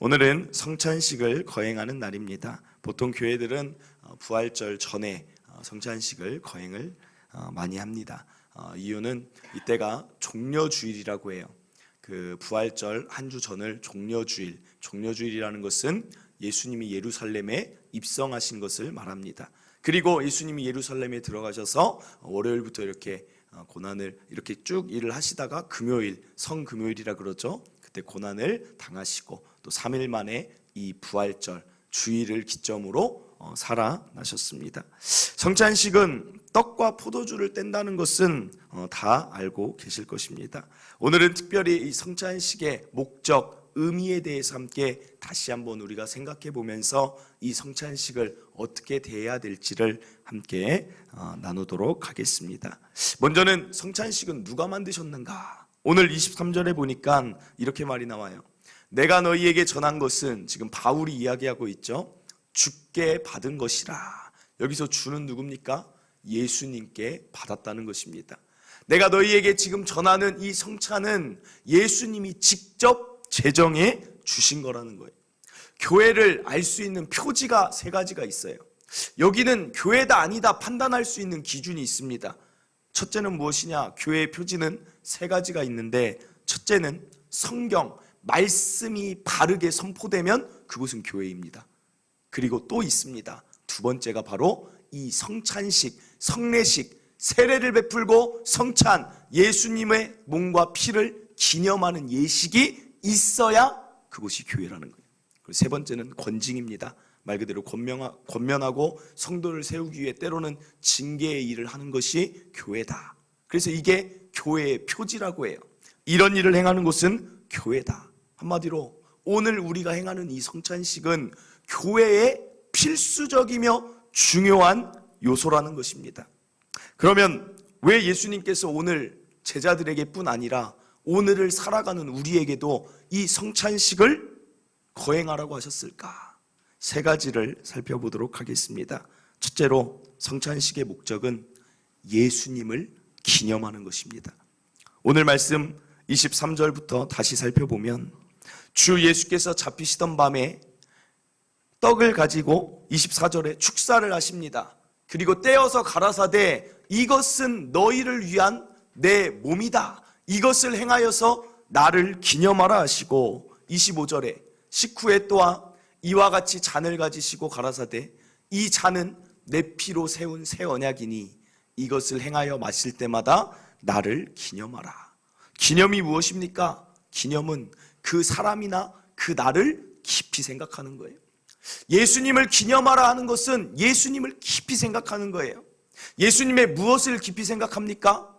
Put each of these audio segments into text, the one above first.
오늘은 성찬식을 거행하는 날입니다. 보통 교회들은 부활절 전에 성찬식을 거행을 많이 합니다. 이유는 이때가 종려주일이라고 해요. 그 부활절 한 주 전을 종려주일, 종려주일이라는 것은 예수님이 예루살렘에 입성하신 것을 말합니다. 그리고 예수님이 예루살렘에 들어가셔서 월요일부터 이렇게 고난을 이렇게 쭉 일을 하시다가 금요일, 성금요일이라 그러죠. 그때 고난을 당하시고 또 3일 만에 이 부활절 주일을 기점으로 살아나셨습니다. 성찬식은 떡과 포도주를 뗀다는 것은 다 알고 계실 것입니다. 오늘은 특별히 이 성찬식의 목적, 의미에 대해서 함께 다시 한번 우리가 생각해 보면서 이 성찬식을 어떻게 대해야 될지를 함께 나누도록 하겠습니다. 먼저는 성찬식은 누가 만드셨는가? 오늘 23절에 보니까 이렇게 말이 나와요. 내가 너희에게 전한 것은, 지금 바울이 이야기하고 있죠. 주께 받은 것이라. 여기서 주는 누굽니까? 예수님께 받았다는 것입니다. 내가 너희에게 지금 전하는 이 성찬은 예수님이 직접 제정해 주신 거라는 거예요. 교회를 알 수 있는 표지가 세 가지가 있어요. 여기는 교회다 아니다 판단할 수 있는 기준이 있습니다. 첫째는 무엇이냐? 교회의 표지는 세 가지가 있는데, 첫째는 성경, 말씀이 바르게 선포되면 그곳은 교회입니다. 그리고 또 있습니다. 두 번째가 바로 이 성찬식, 성례식, 세례를 베풀고 성찬, 예수님의 몸과 피를 기념하는 예식이 있어야 그곳이 교회라는 거예요. 그리고 세 번째는 권징입니다. 말 그대로 권면하고 성도를 세우기 위해 때로는 징계의 일을 하는 것이 교회다. 그래서 이게 교회의 표지라고 해요. 이런 일을 행하는 곳은 교회다. 한마디로 오늘 우리가 행하는 이 성찬식은 교회의 필수적이며 중요한 요소라는 것입니다. 그러면 왜 예수님께서 오늘 제자들에게 뿐 아니라 오늘을 살아가는 우리에게도 이 성찬식을 거행하라고 하셨을까? 세 가지를 살펴보도록 하겠습니다. 첫째로 성찬식의 목적은 예수님을 기념하는 것입니다. 오늘 말씀 23절부터 다시 살펴보면 주 예수께서 잡히시던 밤에 떡을 가지고 24절에 축사를 하십니다. 그리고 떼어서 가라사대 이것은 너희를 위한 내 몸이다. 이것을 행하여서 나를 기념하라 하시고 25절에 식후에 또한 이와 같이 잔을 가지시고 가라사대 이 잔은 내 피로 세운 새 언약이니 이것을 행하여 마실 때마다 나를 기념하라. 기념이 무엇입니까? 기념은 그 사람이나 그 나를 깊이 생각하는 거예요. 예수님을 기념하라 하는 것은 예수님을 깊이 생각하는 거예요. 예수님의 무엇을 깊이 생각합니까?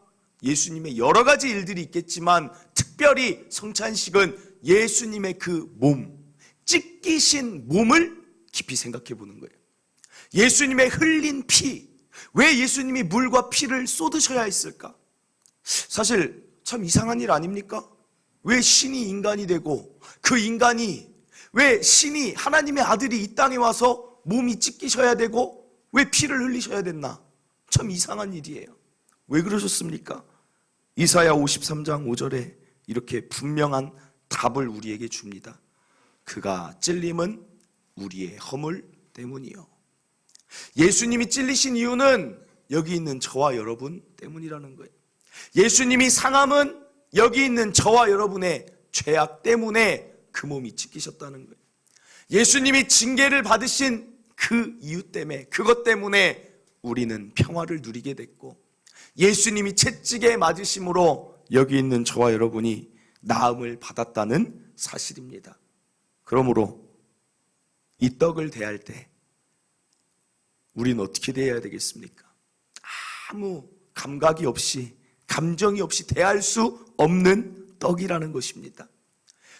예수님의 여러 가지 일들이 있겠지만 특별히 성찬식은 예수님의 그 몸, 찢기신 몸을 깊이 생각해 보는 거예요. 예수님의 흘린 피, 왜 예수님이 물과 피를 쏟으셔야 했을까? 사실 참 이상한 일 아닙니까? 왜 신이 인간이 되고 그 인간이, 왜 신이 하나님의 아들이 이 땅에 와서 몸이 찢기셔야 되고 왜 피를 흘리셔야 됐나? 참 이상한 일이에요. 왜 그러셨습니까? 이사야 53장 5절에 이렇게 분명한 답을 우리에게 줍니다. 그가 찔림은 우리의 허물 때문이요. 예수님이 찔리신 이유는 여기 있는 저와 여러분 때문이라는 거예요. 예수님이 상함은 여기 있는 저와 여러분의 죄악 때문에 그 몸이 찢기셨다는 거예요. 예수님이 징계를 받으신 그 이유 때문에, 그것 때문에 우리는 평화를 누리게 됐고 예수님이 채찍에 맞으심으로 여기 있는 저와 여러분이 나음을 받았다는 사실입니다. 그러므로 이 떡을 대할 때 우리는 어떻게 대해야 되겠습니까? 아무 감각이 없이, 감정이 없이 대할 수 없는 떡이라는 것입니다.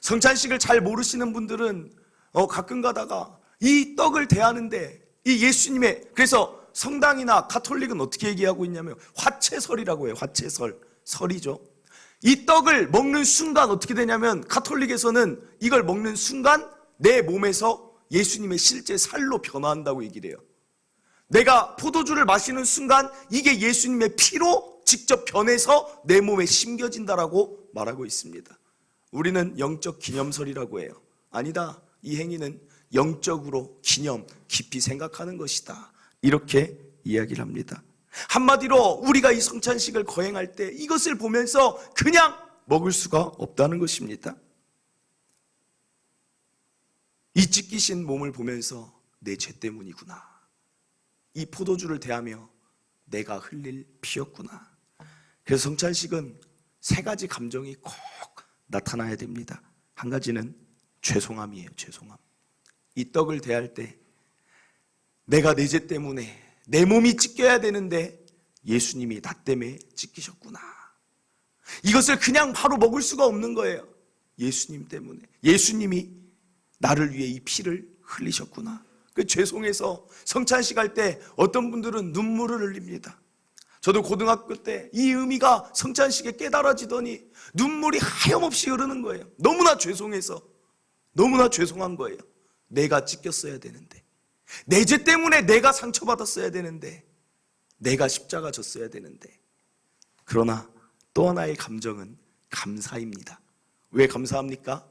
성찬식을 잘 모르시는 분들은 가끔 가다가 이 떡을 대하는데 이 예수님의, 그래서 성당이나 가톨릭은 어떻게 얘기하고 있냐면 화채설이라고 해요. 화채설, 설이죠. 이 떡을 먹는 순간 어떻게 되냐면 가톨릭에서는 이걸 먹는 순간 내 몸에서 예수님의 실제 살로 변화한다고 얘기를 해요. 내가 포도주를 마시는 순간 이게 예수님의 피로 직접 변해서 내 몸에 심겨진다라고 말하고 있습니다. 우리는 영적 기념설이라고 해요. 아니다, 이 행위는 영적으로 기념, 깊이 생각하는 것이다. 이렇게 이야기를 합니다. 한마디로 우리가 이 성찬식을 거행할 때 이것을 보면서 그냥 먹을 수가 없다는 것입니다. 이 찢기신 몸을 보면서 내 죄 때문이구나. 이 포도주를 대하며 내가 흘릴 피였구나. 그래서 성찬식은 세 가지 감정이 꼭 나타나야 됩니다. 한 가지는 죄송함이에요. 죄송함. 이 떡을 대할 때 내가 내 죄 때문에 내 몸이 찢겨야 되는데 예수님이 나 때문에 찢기셨구나. 이것을 그냥 바로 먹을 수가 없는 거예요. 예수님 때문에. 예수님이 나를 위해 이 피를 흘리셨구나. 그 죄송해서 성찬식 할 때 어떤 분들은 눈물을 흘립니다. 저도 고등학교 때 이 의미가 성찬식에 깨달아지더니 눈물이 하염없이 흐르는 거예요. 너무나 죄송해서, 너무나 죄송한 거예요. 내가 찢겼어야 되는데, 내 죄 때문에 내가 상처받았어야 되는데, 내가 십자가 졌어야 되는데. 그러나 또 하나의 감정은 감사입니다. 왜 감사합니까?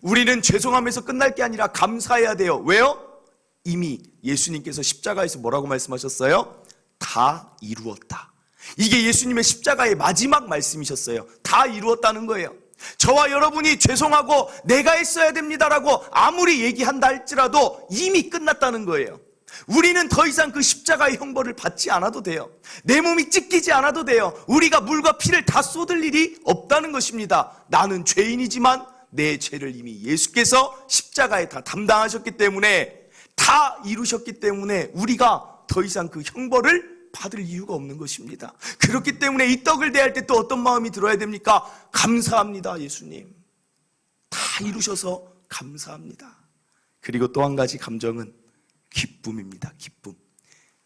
우리는 죄송함에서 끝날 게 아니라 감사해야 돼요. 왜요? 이미 예수님께서 십자가에서 뭐라고 말씀하셨어요? 다 이루었다. 이게 예수님의 십자가의 마지막 말씀이셨어요. 다 이루었다는 거예요. 저와 여러분이 죄송하고 내가 했어야 됩니다라고 아무리 얘기한다 할지라도 이미 끝났다는 거예요. 우리는 더 이상 그 십자가의 형벌을 받지 않아도 돼요. 내 몸이 찢기지 않아도 돼요. 우리가 물과 피를 다 쏟을 일이 없다는 것입니다. 나는 죄인이지만 내 죄를 이미 예수께서 십자가에 다 담당하셨기 때문에, 다 이루셨기 때문에 우리가 더 이상 그 형벌을 받을 이유가 없는 것입니다. 그렇기 때문에 이 떡을 대할 때 또 어떤 마음이 들어야 됩니까? 감사합니다. 예수님 다 이루셔서 감사합니다. 그리고 또 한 가지 감정은 기쁨입니다. 기쁨.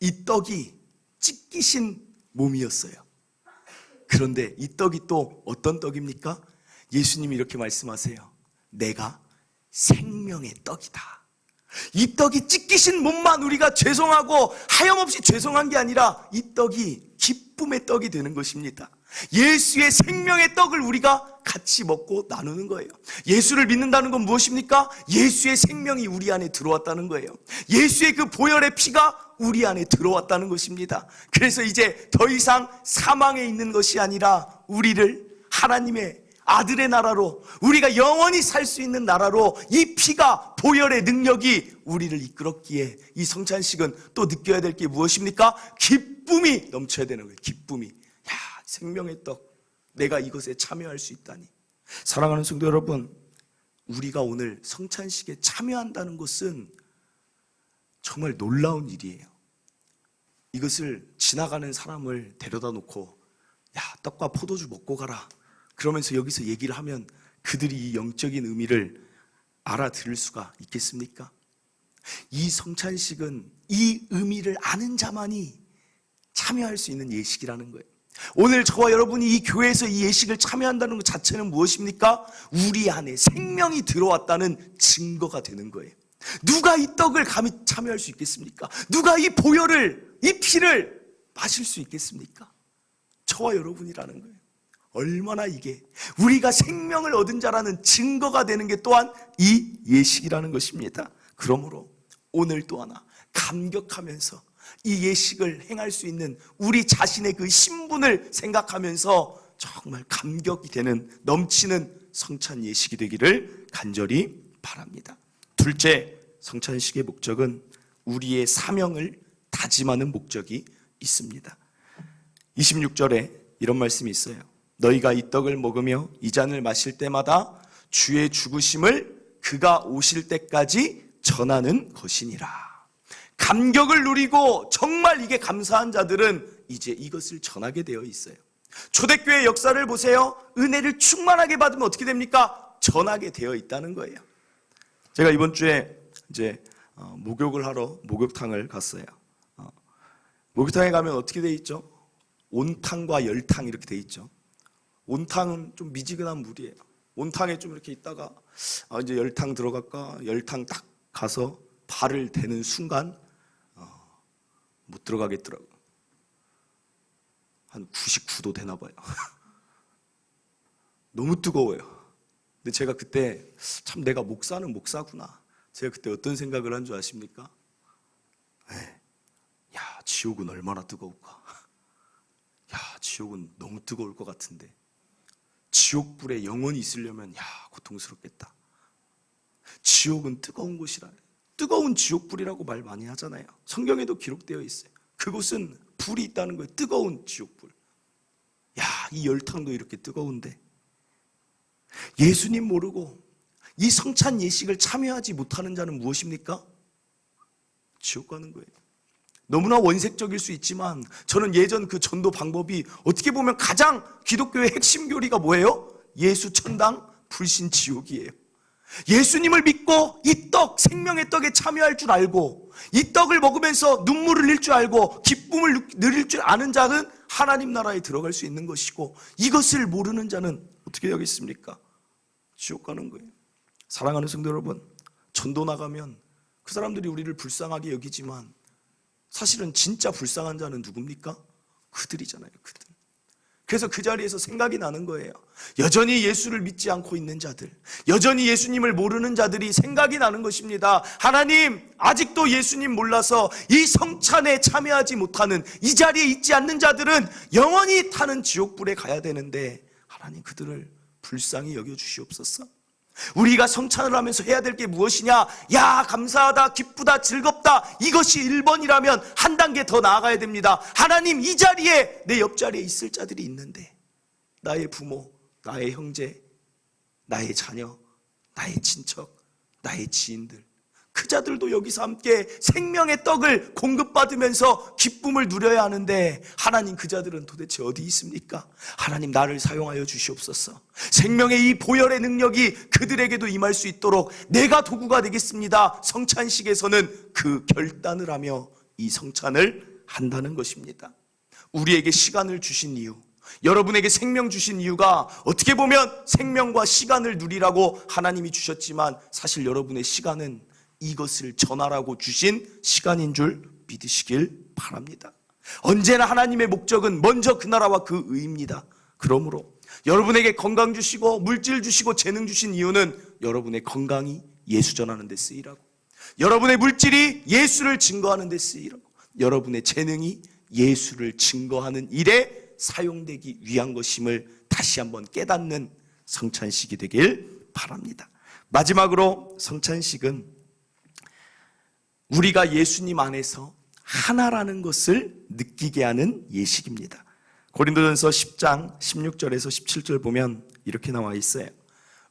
이 떡이 찢기신 몸이었어요. 그런데 이 떡이 또 어떤 떡입니까? 예수님이 이렇게 말씀하세요. 내가 생명의 떡이다. 이 떡이 찢기신 몸만 우리가 죄송하고 하염없이 죄송한 게 아니라 이 떡이 기쁨의 떡이 되는 것입니다. 예수의 생명의 떡을 우리가 같이 먹고 나누는 거예요. 예수를 믿는다는 건 무엇입니까? 예수의 생명이 우리 안에 들어왔다는 거예요. 예수의 그 보혈의 피가 우리 안에 들어왔다는 것입니다. 그래서 이제 더 이상 사망에 있는 것이 아니라 우리를 하나님의 아들의 나라로, 우리가 영원히 살 수 있는 나라로 이 피가, 보혈의 능력이 우리를 이끌었기에 이 성찬식은 또 느껴야 될 게 무엇입니까? 기쁨이 넘쳐야 되는 거예요. 기쁨이. 야, 생명의 떡, 내가 이것에 참여할 수 있다니. 사랑하는 성도 여러분, 우리가 오늘 성찬식에 참여한다는 것은 정말 놀라운 일이에요. 이것을 지나가는 사람을 데려다 놓고 야, 떡과 포도주 먹고 가라, 그러면서 여기서 얘기를 하면 그들이 이 영적인 의미를 알아들을 수가 있겠습니까? 이 성찬식은 이 의미를 아는 자만이 참여할 수 있는 예식이라는 거예요. 오늘 저와 여러분이 이 교회에서 이 예식을 참여한다는 것 자체는 무엇입니까? 우리 안에 생명이 들어왔다는 증거가 되는 거예요. 누가 이 떡을 감히 참여할 수 있겠습니까? 누가 이 보혈을, 이 피를 마실 수 있겠습니까? 저와 여러분이라는 거예요. 얼마나 이게 우리가 생명을 얻은 자라는 증거가 되는 게 또한 이 예식이라는 것입니다. 그러므로 오늘 또 하나 감격하면서 이 예식을 행할 수 있는 우리 자신의 그 신분을 생각하면서 정말 감격이 되는, 넘치는 성찬 예식이 되기를 간절히 바랍니다. 둘째, 성찬식의 목적은 우리의 사명을 다짐하는 목적이 있습니다. 26절에 이런 말씀이 있어요. 너희가 이 떡을 먹으며 이 잔을 마실 때마다 주의 죽으심을 그가 오실 때까지 전하는 것이니라. 감격을 누리고 정말 이게 감사한 자들은 이제 이것을 전하게 되어 있어요. 초대교회 역사를 보세요. 은혜를 충만하게 받으면 어떻게 됩니까? 전하게 되어 있다는 거예요. 제가 이번 주에 이제 목욕을 하러 목욕탕을 갔어요. 목욕탕에 가면 어떻게 돼 있죠? 온탕과 열탕 이렇게 돼 있죠. 온탕은 좀 미지근한 물이에요. 온탕에 좀 이렇게 있다가 이제 열탕 들어갈까? 열탕 딱 가서 발을 대는 순간 못 들어가겠더라고요. 한 99도 되나 봐요. 너무 뜨거워요. 근데 제가 그때 참 내가 목사는 목사구나. 제가 그때 어떤 생각을 한 줄 아십니까? 야, 지옥은 얼마나 뜨거울까? 야, 지옥은 너무 뜨거울 것 같은데 지옥불에 영원히 있으려면 고통스럽겠다. 지옥은 뜨거운 곳이라. 뜨거운 지옥불이라고 말 많이 하잖아요. 성경에도 기록되어 있어요. 그곳은 불이 있다는 거예요. 뜨거운 지옥불. 이 열탕도 이렇게 뜨거운데 예수님 모르고 이 성찬 예식을 참여하지 못하는 자는 무엇입니까? 지옥 가는 거예요. 너무나 원색적일 수 있지만 저는 예전 그 전도 방법이 어떻게 보면 가장 기독교의 핵심 교리가 뭐예요? 예수 천당, 불신 지옥이에요. 예수님을 믿고 이 떡, 생명의 떡에 참여할 줄 알고 이 떡을 먹으면서 눈물을 흘릴 줄 알고 기쁨을 누릴 줄 아는 자는 하나님 나라에 들어갈 수 있는 것이고, 이것을 모르는 자는 어떻게 되겠습니까? 지옥 가는 거예요. 사랑하는 성도 여러분, 전도 나가면 그 사람들이 우리를 불쌍하게 여기지만 사실은 진짜 불쌍한 자는 누굽니까? 그들이잖아요. 그들. 그래서 그 자리에서 생각이 나는 거예요. 여전히 예수를 믿지 않고 있는 자들, 여전히 예수님을 모르는 자들이 생각이 나는 것입니다. 하나님, 아직도 예수님 몰라서 이 성찬에 참여하지 못하는, 이 자리에 있지 않는 자들은 영원히 타는 지옥불에 가야 되는데 하나님, 그들을 불쌍히 여겨주시옵소서. 우리가 성찬을 하면서 해야 될 게 무엇이냐? 감사하다, 기쁘다, 즐겁다, 이것이 1번이라면 한 단계 더 나아가야 됩니다. 하나님, 이 자리에, 내 옆자리에 있을 자들이 있는데 나의 부모, 나의 형제, 나의 자녀, 나의 친척, 나의 지인들, 그 자들도 여기서 함께 생명의 떡을 공급받으면서 기쁨을 누려야 하는데 하나님, 그 자들은 도대체 어디 있습니까? 하나님, 나를 사용하여 주시옵소서. 생명의 이 보혈의 능력이 그들에게도 임할 수 있도록 내가 도구가 되겠습니다. 성찬식에서는 그 결단을 하며 이 성찬을 한다는 것입니다. 우리에게 시간을 주신 이유, 여러분에게 생명 주신 이유가 어떻게 보면 생명과 시간을 누리라고 하나님이 주셨지만 사실 여러분의 시간은 이것을 전하라고 주신 시간인 줄 믿으시길 바랍니다. 언제나 하나님의 목적은 먼저 그 나라와 그 의입니다. 그러므로 여러분에게 건강 주시고 물질 주시고 재능 주신 이유는 여러분의 건강이 예수 전하는 데 쓰이라고, 여러분의 물질이 예수를 증거하는 데 쓰이라고, 여러분의 재능이 예수를 증거하는 일에 사용되기 위한 것임을 다시 한번 깨닫는 성찬식이 되길 바랍니다. 마지막으로, 성찬식은 우리가 예수님 안에서 하나라는 것을 느끼게 하는 예식입니다. 고린도전서 10장 16절에서 17절 보면 이렇게 나와 있어요.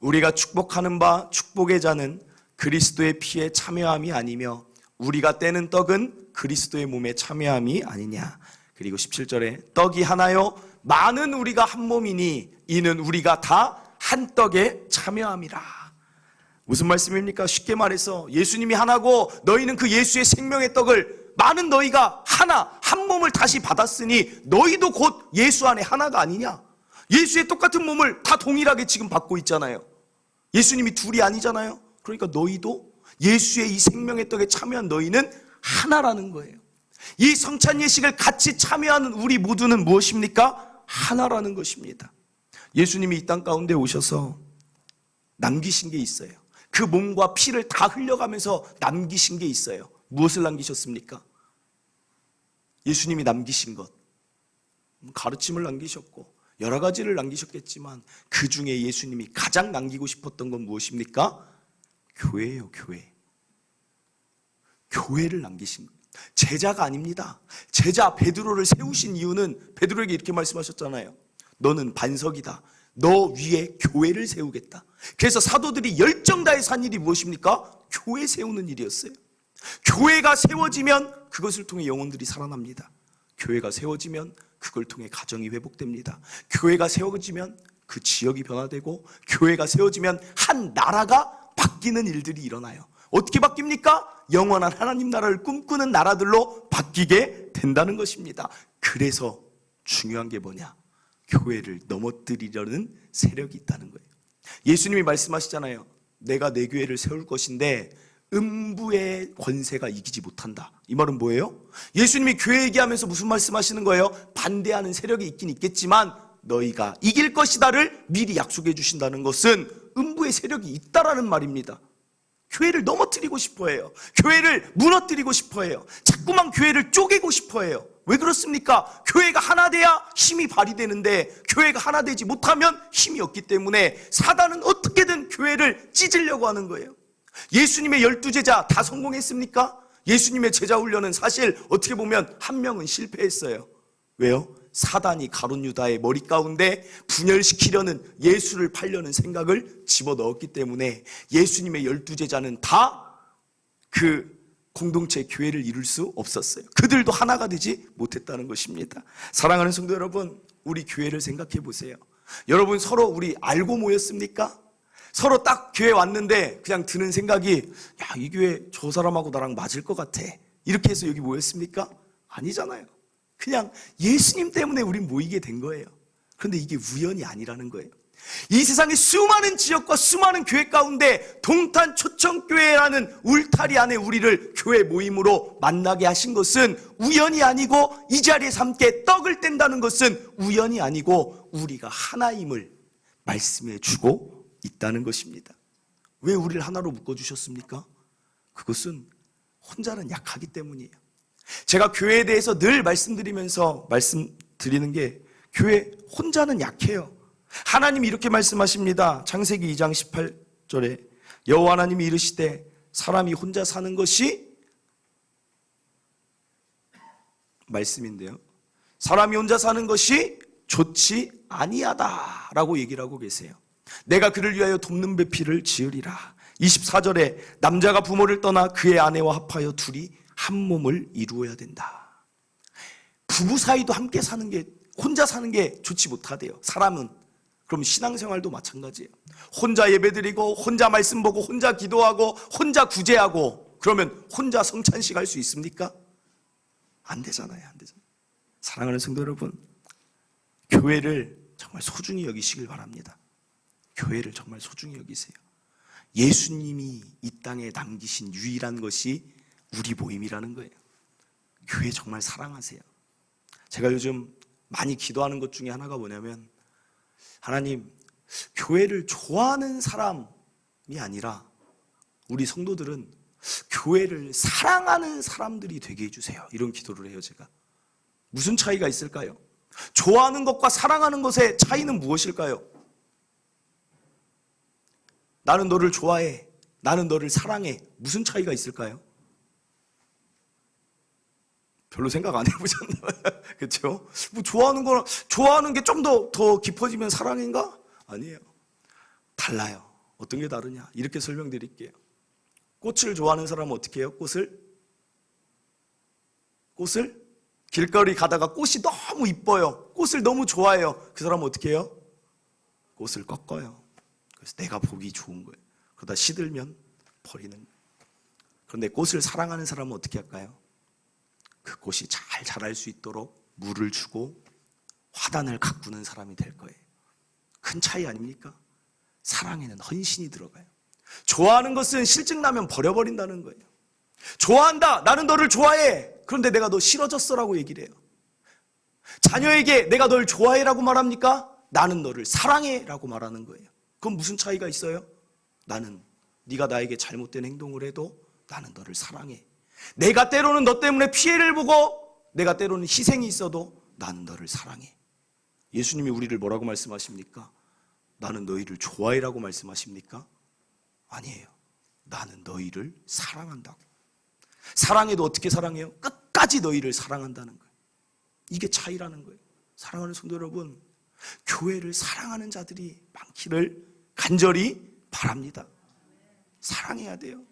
우리가 축복하는 바 축복의 자는 그리스도의 피에 참여함이 아니며 우리가 떼는 떡은 그리스도의 몸에 참여함이 아니냐. 그리고 17절에 떡이 하나요 많은 우리가 한 몸이니 이는 우리가 다 한 떡에 참여함이라. 무슨 말씀입니까? 쉽게 말해서 예수님이 하나고 너희는 그 예수의 생명의 떡을, 많은 너희가 하나, 한 몸을 다시 받았으니 너희도 곧 예수 안에 하나가 아니냐. 예수의 똑같은 몸을 다 동일하게 지금 받고 있잖아요. 예수님이 둘이 아니잖아요. 그러니까 너희도 예수의 이 생명의 떡에 참여한 너희는 하나라는 거예요. 이 성찬 예식을 같이 참여하는 우리 모두는 무엇입니까? 하나라는 것입니다. 예수님이 이 땅 가운데 오셔서 남기신 게 있어요. 그 몸과 피를 다 흘려가면서 남기신 게 있어요. 무엇을 남기셨습니까? 예수님이 남기신 것, 가르침을 남기셨고 여러 가지를 남기셨겠지만 그 중에 예수님이 가장 남기고 싶었던 건 무엇입니까? 교회예요. 교회. 교회를 남기신 거예요. 제자가 아닙니다. 제자 베드로를 세우신 이유는 베드로에게 이렇게 말씀하셨잖아요. 너는 반석이다. 너 위에 교회를 세우겠다. 그래서 사도들이 열정 다해서 한 일이 무엇입니까? 교회 세우는 일이었어요. 교회가 세워지면 그것을 통해 영혼들이 살아납니다. 교회가 세워지면 그걸 통해 가정이 회복됩니다. 교회가 세워지면 그 지역이 변화되고, 교회가 세워지면 한 나라가 바뀌는 일들이 일어나요. 어떻게 바뀝니까? 영원한 하나님 나라를 꿈꾸는 나라들로 바뀌게 된다는 것입니다. 그래서 중요한 게 뭐냐? 교회를 넘어뜨리려는 세력이 있다는 거예요. 예수님이 말씀하시잖아요. 내가 내 교회를 세울 것인데 음부의 권세가 이기지 못한다. 이 말은 뭐예요? 예수님이 교회 얘기하면서 무슨 말씀하시는 거예요? 반대하는 세력이 있긴 있겠지만 너희가 이길 것이다를 미리 약속해 주신다는 것은 음부의 세력이 있다라는 말입니다. 교회를 넘어뜨리고 싶어해요. 교회를 무너뜨리고 싶어해요. 자꾸만 교회를 쪼개고 싶어해요. 왜 그렇습니까? 교회가 하나 돼야 힘이 발휘되는데 교회가 하나 되지 못하면 힘이 없기 때문에 사단은 어떻게든 교회를 찢으려고 하는 거예요. 예수님의 12제자 다 성공했습니까? 예수님의 제자 훈련은 사실 어떻게 보면 한 명은 실패했어요. 왜요? 사단이 가룟 유다의 머리 가운데 분열시키려는, 예수를 팔려는 생각을 집어넣었기 때문에 예수님의 12제자는 다 그 공동체 교회를 이룰 수 없었어요. 그들도 하나가 되지 못했다는 것입니다. 사랑하는 성도 여러분, 우리 교회를 생각해 보세요. 여러분, 서로 우리 알고 모였습니까? 서로 딱 교회 왔는데 그냥 드는 생각이, 야, 이 교회 저 사람하고 나랑 맞을 것 같아, 이렇게 해서 여기 모였습니까? 아니잖아요. 그냥 예수님 때문에 우린 모이게 된 거예요. 그런데 이게 우연이 아니라는 거예요. 이 세상의 수많은 지역과 수많은 교회 가운데 동탄 초청교회라는 울타리 안에 우리를 교회 모임으로 만나게 하신 것은 우연이 아니고, 이 자리에서 함께 떡을 뗀다는 것은 우연이 아니고 우리가 하나임을 말씀해 주고 있다는 것입니다. 왜 우리를 하나로 묶어주셨습니까? 그것은 혼자는 약하기 때문이에요. 제가 교회에 대해서 늘 말씀드리는 게, 교회 혼자는 약해요. 하나님이 이렇게 말씀하십니다. 창세기 2장 18절에 여호와 하나님이 이르시되 사람이 혼자 사는 것이, 말씀인데요, 사람이 혼자 사는 것이 좋지 아니하다라고 얘기를 하고 계세요. 내가 그를 위하여 돕는 배필을 지으리라. 24절에 남자가 부모를 떠나 그의 아내와 합하여 둘이 한 몸을 이루어야 된다. 부부 사이도 함께 사는 게, 혼자 사는 게 좋지 못하대요. 사람은. 그럼 신앙생활도 마찬가지예요. 혼자 예배드리고 혼자 말씀 보고 혼자 기도하고 혼자 구제하고 그러면 혼자 성찬식 할 수 있습니까? 안 되잖아요. 안 되잖아요. 사랑하는 성도 여러분, 교회를 정말 소중히 여기시길 바랍니다. 교회를 정말 소중히 여기세요. 예수님이 이 땅에 남기신 유일한 것이 우리 모임이라는 거예요. 교회 정말 사랑하세요. 제가 요즘 많이 기도하는 것 중에 하나가 뭐냐면, 하나님, 교회를 좋아하는 사람이 아니라 우리 성도들은 교회를 사랑하는 사람들이 되게 해주세요. 이런 기도를 해요. 제가. 무슨 차이가 있을까요? 좋아하는 것과 사랑하는 것의 차이는 무엇일까요? 나는 너를 좋아해, 나는 너를 사랑해. 무슨 차이가 있을까요? 별로 생각 안 해보셨나요? 그렇죠? 뭐 좋아하는 게 좀 더 깊어지면 사랑인가? 아니에요. 달라요. 어떤 게 다르냐? 이렇게 설명드릴게요. 꽃을 좋아하는 사람은 어떻게 해요? 꽃을 길거리 가다가 꽃이 너무 이뻐요. 꽃을 너무 좋아해요. 그 사람은 어떻게 해요? 꽃을 꺾어요. 그래서 내가 보기 좋은 거예요. 그러다 시들면 버리는 거예요. 그런데 꽃을 사랑하는 사람은 어떻게 할까요? 그 꽃이 잘 자랄 수 있도록 물을 주고 화단을 가꾸는 사람이 될 거예요. 큰 차이 아닙니까? 사랑에는 헌신이 들어가요. 좋아하는 것은 실증나면 버려버린다는 거예요. 좋아한다, 나는 너를 좋아해. 그런데 내가 너 싫어졌어라고 얘기를 해요. 자녀에게 내가 널 좋아해라고 말합니까? 나는 너를 사랑해라고 말하는 거예요. 그럼 무슨 차이가 있어요? 나는 네가 나에게 잘못된 행동을 해도 나는 너를 사랑해. 내가 때로는 너 때문에 피해를 보고 내가 때로는 희생이 있어도 나는 너를 사랑해. 예수님이 우리를 뭐라고 말씀하십니까? 나는 너희를 좋아해라고 말씀하십니까? 아니에요. 나는 너희를 사랑한다고. 사랑해도 어떻게 사랑해요? 끝까지 너희를 사랑한다는 거예요. 이게 차이라는 거예요. 사랑하는 성도 여러분, 교회를 사랑하는 자들이 많기를 간절히 바랍니다. 사랑해야 돼요.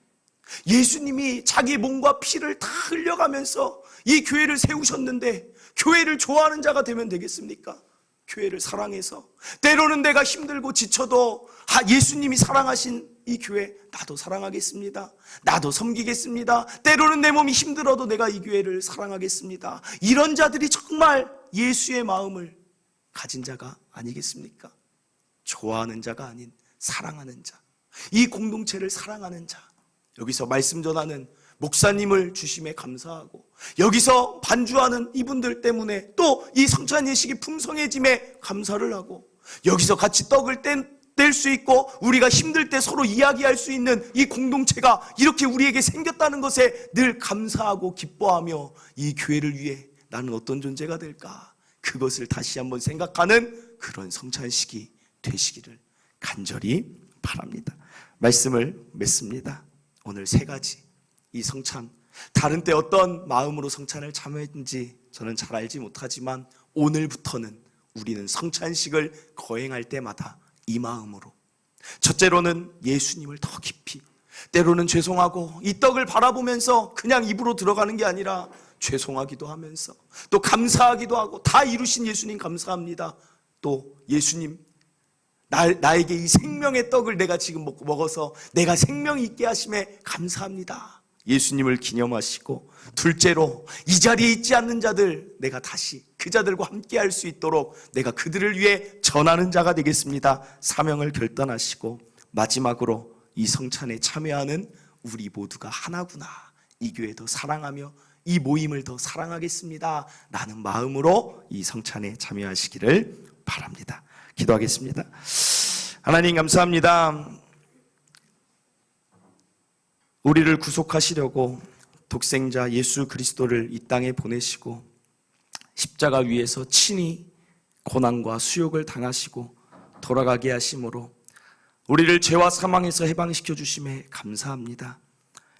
예수님이 자기 몸과 피를 다 흘려가면서 이 교회를 세우셨는데 교회를 좋아하는 자가 되면 되겠습니까? 교회를 사랑해서 때로는 내가 힘들고 지쳐도 예수님이 사랑하신 이 교회 나도 사랑하겠습니다. 나도 섬기겠습니다. 때로는 내 몸이 힘들어도 내가 이 교회를 사랑하겠습니다. 이런 자들이 정말 예수의 마음을 가진 자가 아니겠습니까? 좋아하는 자가 아닌 사랑하는 자, 이 공동체를 사랑하는 자. 여기서 말씀 전하는 목사님을 주심에 감사하고 여기서 반주하는 이분들 때문에 또 이 성찬 예식이 풍성해짐에 감사를 하고 여기서 같이 떡을 뗀 뗄 수 있고 우리가 힘들 때 서로 이야기할 수 있는 이 공동체가 이렇게 우리에게 생겼다는 것에 늘 감사하고 기뻐하며 이 교회를 위해 나는 어떤 존재가 될까, 그것을 다시 한번 생각하는 그런 성찬식이 되시기를 간절히 바랍니다. 말씀을 맺습니다. 오늘 세 가지, 이 성찬, 다른 때 어떤 마음으로 성찬을 참여했는지 저는 잘 알지 못하지만 오늘부터는 우리는 성찬식을 거행할 때마다 이 마음으로, 첫째로는 예수님을 더 깊이, 때로는 죄송하고 이 떡을 바라보면서 그냥 입으로 들어가는 게 아니라 죄송하기도 하면서 또 감사하기도 하고, 다 이루신 예수님 감사합니다. 또 예수님, 나에게 이 생명의 떡을 내가 지금 먹어서 내가 생명이 있게 하심에 감사합니다. 예수님을 기념하시고, 둘째로 이 자리에 있지 않는 자들, 내가 다시 그 자들과 함께 할 수 있도록 내가 그들을 위해 전하는 자가 되겠습니다. 사명을 결단하시고, 마지막으로 이 성찬에 참여하는 우리 모두가 하나구나, 이 교회 더 사랑하며 이 모임을 더 사랑하겠습니다 라는 마음으로 이 성찬에 참여하시기를 바랍니다. 기도하겠습니다. 하나님 감사합니다. 우리를 구속하시려고 독생자 예수 그리스도를 이 땅에 보내시고 십자가 위에서 친히 고난과 수욕을 당하시고 돌아가게 하심으로 우리를 죄와 사망에서 해방시켜 주심에 감사합니다.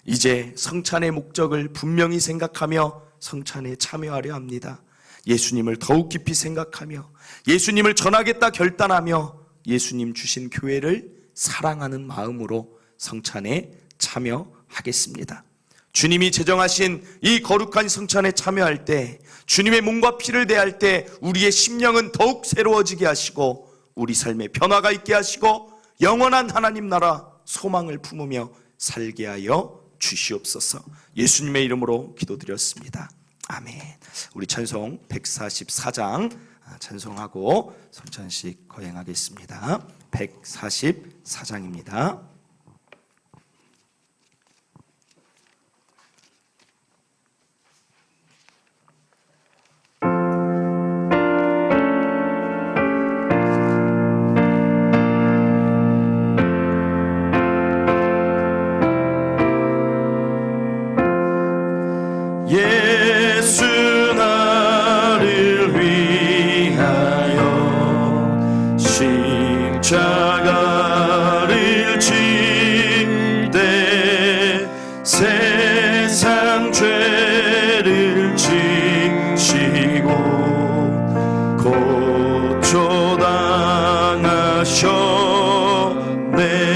이제 성찬의 목적을 분명히 생각하며 성찬에 참여하려 합니다. 예수님을 더욱 깊이 생각하며 예수님을 전하겠다 결단하며 예수님 주신 교회를 사랑하는 마음으로 성찬에 참여하겠습니다. 주님이 제정하신 이 거룩한 성찬에 참여할 때, 주님의 몸과 피를 대할 때 우리의 심령은 더욱 새로워지게 하시고 우리 삶에 변화가 있게 하시고 영원한 하나님 나라 소망을 품으며 살게 하여 주시옵소서. 예수님의 이름으로 기도드렸습니다. 아멘. 우리 찬송 144장 찬송하고 성찬식 거행하겠습니다. 144장입니다. 예수 나를 위하여 십자가를 질 때 세상 죄를 지시고 고초당하셨네.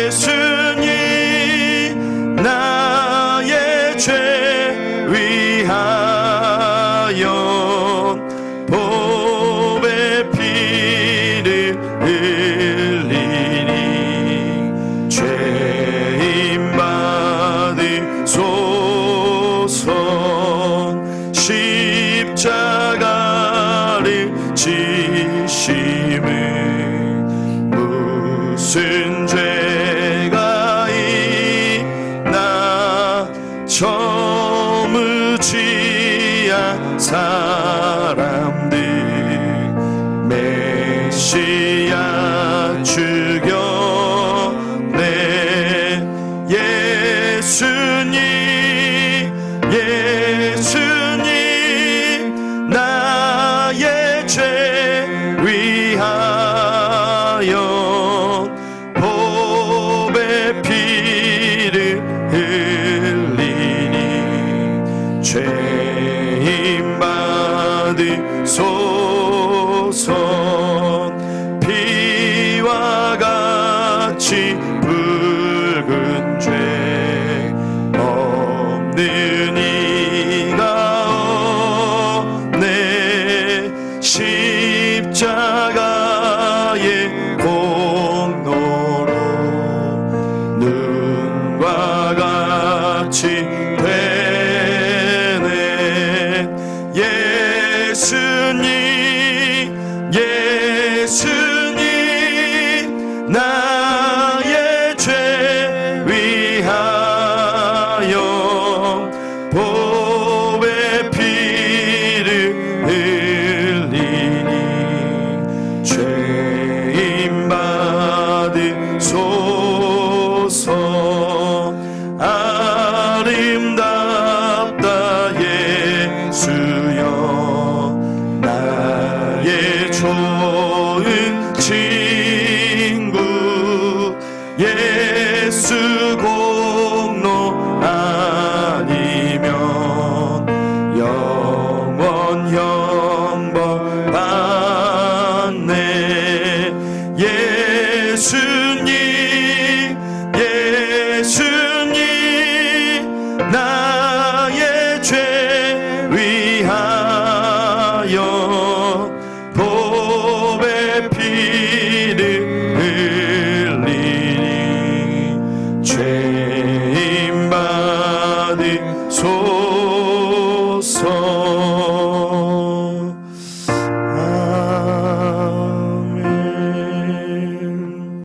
예수님 나의 죄 위하여 보배 피를 흘리니 죄인 받으소서. 십자가를 지심을 무슨 죄가 있나 저무지한 사람들 메시아 죽였네. 예수님 나의 죄 위하여 보배 피를 흘리니 죄인 받으소서. 피와 같이